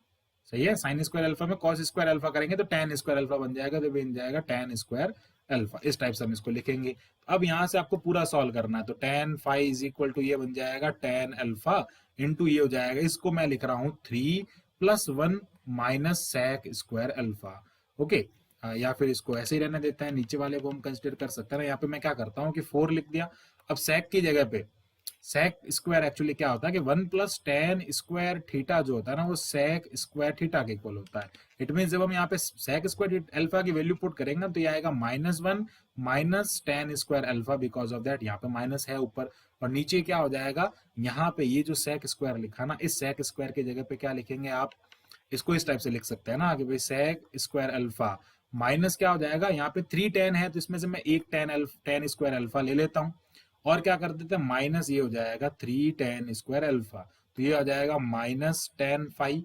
सही है, साइन स्क्वायर अल्फा में कॉस स्क्वायर अल्फा करेंगे तो टेन स्क्वायर अल्फा बन जाएगा, तो बन जाएगा टेन स्क्वायर अल्फा, इस टाइप से हम इसको लिखेंगे। अब यहां से आपको पूरा सॉल्व करना है, तो tan five is equal to ये बन जाएगा टेन अल्फा इंटू ये हो जाएगा, इसको मैं लिख रहा हूं 3 + 1 minus sec square alpha, okay या फिर इसको ऐसे ही रहने देते हैं, नीचे वाले को हम कंसिडर कर सकते हैं ना, यहाँ पे मैं क्या करता हूँ कि 4 लिख दिया, अब सेक की जगह पे सेक स्क्वायर एक्चुअली क्या होता है कि 1 + टेन स्क्वायर थीटा जो होता है ना वो सेक स्क्वायर थीटा के इक्वल होता है, इट मीन जब हम यहाँ पे सेक स्क्वायर अल्फा की वैल्यू पुट करेंगे तो ये आएगा -1 minus tan square alpha, because of that यहाँ पे माइनस है ऊपर, और नीचे क्या हो जाएगा, यहाँ पे ये जो सेक स्क्वायर लिखा ना, इस सेक स्क्वायर की जगह पे क्या लिखेंगे आप, इसको इस टाइप से लिख सकते हैं ना कि भाई सेक स्क्वायर अल्फा माइनस क्या हो जाएगा, यहाँ पे 3 टेन है तो इसमें से मैं एक टेन स्क्वायर अल्फा ले लेता हूँ, और क्या कर देते हैं माइनस ये हो जाएगा 3 टेन स्क्वायर अल्फा, तो ये हो जाएगा minus tan five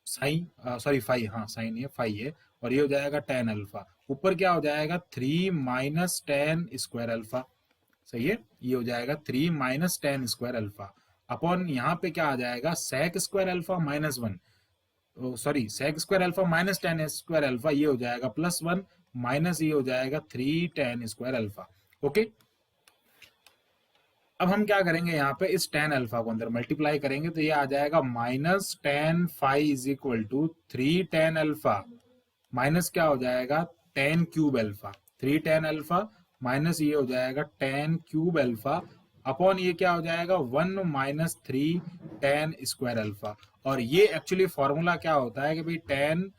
sine, sorry five, हाँ साइन ये फाइव है, और ये हो जाएगा टेन अल्फा, ऊपर क्या हो जाएगा 3 माइनस टेन स्क्वायर अल्फा, सही है, ये हो जाएगा 3 minus tan square alpha, upon यहाँ पे क्या आ जाएगा sec square alpha -1, sorry sec square alpha minus tan square alpha, ये हो जाएगा +1 माइनस ये हो जाएगा 3 टेन स्क्वायर अल्फा, ओके। अब हम क्या करेंगे, यहाँ पे इस टेन अल्फा को अंदर मल्टीप्लाई करेंगे तो ये आ जाएगा minus tan five is equal to 3 tan alpha, minus क्या हो जाएगा 10 cube alpha, 3 tan alpha minus ये हो जाएगा 10 क्यूब अल्फा, अपॉन ये क्या हो जाएगा 1 माइनस 3 टेन स्क्वायर अल्फा, और ये एक्चुअली फॉर्मूला क्या होता है कि भाई tan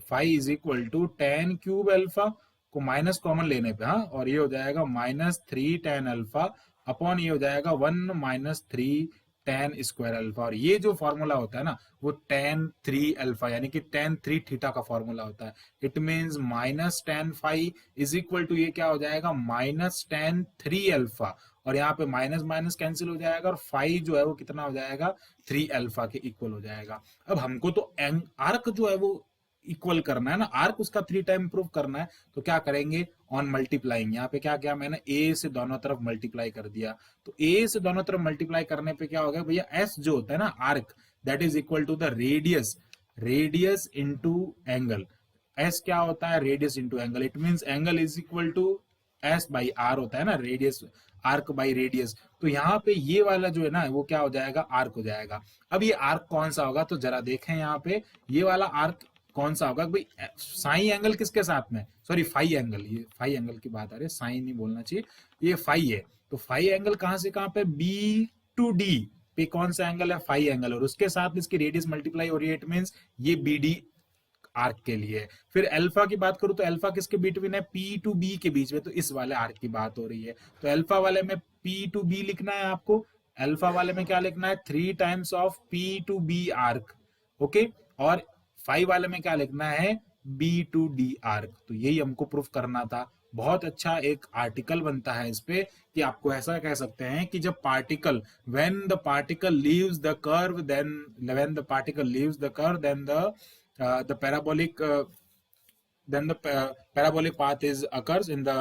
five is equal to 10 cube alpha को माइनस कॉमन लेने पे, हाँ, और ये हो जाएगा -3 टेन अल्फा अपॉन ये हो जाएगा 1 माइनस 3 टेन स्क्वायर अल्फा, और ये जो फॉर्मूला होता है ना वो टेन थ्री अल्फा यानी कि टेन थ्री थीटा का फॉर्मूला होता है, it means minus tan five is equal to ये क्या हो जाएगा माइनस टेन थ्री अल्फा, और यहाँ पे माइनस माइनस कैंसिल हो जाएगा और फाइव जो है वो कितना हो जाएगा 3 अल्फा के इक्वल हो जाएगा। अब हमको तो आर्क जो है वो इक्वल करना है ना, आर्क उसका 3 टाइम प्रूव करना है, तो क्या करेंगे, ऑन मल्टीप्लाइंग। यहाँ पे क्या किया मैंने, ए से दोनों तरफ मल्टीप्लाई कर दिया, तो ए से दोनों तरफ मल्टीप्लाई करने पे क्या हो गया भैया, एस जो होता है ना arc, that is equal to the radius, radius into angle. S क्या होता है, radius into angle, it means angle is equal to S by R होता है ना, रेडियस आर्क बाई रेडियस। तो यहाँ पे ये वाला जो है ना वो क्या हो जाएगा, आर्क हो जाएगा। अब ये आर्क कौन सा होगा, तो जरा देखें यहाँ पे ये वाला आर्क कौन सा होगा भाई, साई एंगल किसके साथ में, सॉरी फाई एंगल, ये फाई एंगल की बात आ रही है, साई नहीं बोलना चाहिए, ये फाई है। तो फाई एंगल कहां से कहां पे, बी टू डी पे कौन सा एंगल है, फाई एंगल, और उसके साथ इसकी रेडियस मल्टीप्लाई हो रही है, इट मींस ये बी डी आर्क के लिए। फिर अल्फा की बात करूं तो अल्फा किसके बिटवीन है, पी टू बी के बीच में, तो इस वाले आर्क की बात हो रही है। तो अल्फा वाले में पी टू बी लिखना है आपको, अल्फा वाले में क्या लिखना है, 3 times of P to B arc, okay. और फाइव वाले में क्या लिखना है, बी टू डी आर्क। तो यही हमको प्रूफ करना था। बहुत अच्छा एक आर्टिकल बनता है इस पे कि आपको ऐसा कह सकते हैं कि जब particle, when the particle leaves the curve, then when the particle leaves the curve, then the parabolic then the parabolic path is occurs in the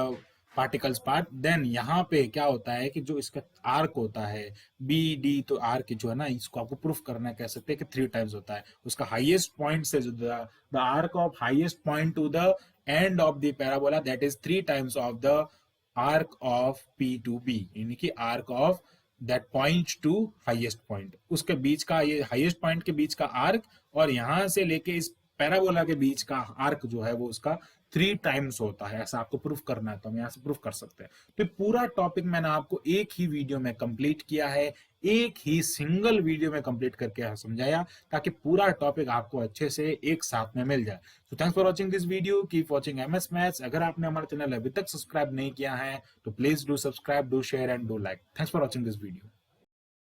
particles part, then यहाँ पे क्या होता है कि जो इसका आर्क होता है बी डी, तो आर्क जो है ना इसको आपको प्रूफ करना है, कह सकते हैं कि 3 टाइम्स होता है उसका हाईएस्ट पॉइंट से, जो the arc of highest point to the end of the parabola, that is 3 times of the arc of P to B, यानी कि arc of that point to highest point, उसके बीच का, ये हाईएस्ट पॉइंट के बीच का आर्क और यहां से लेके इस पैराबोला के बीच का आर्क जो है वो उसका 3 टाइम्स होता है। ऐसा आपको प्रूफ करना है तो हम यहां से प्रूफ कर सकते हैं। तो पूरा टॉपिक मैंने आपको एक ही वीडियो में कंप्लीट किया है, एक ही सिंगल वीडियो में कंप्लीट करके समझाया, ताकि पूरा टॉपिक आपको अच्छे से एक साथ में मिल जाए। तो thanks for watching this video, keep watching MS maths. अगर आपने हमारा चैनल अभी तक सब्सक्राइब नहीं किया है तो please do subscribe, do share and do like. Thanks for watching this video.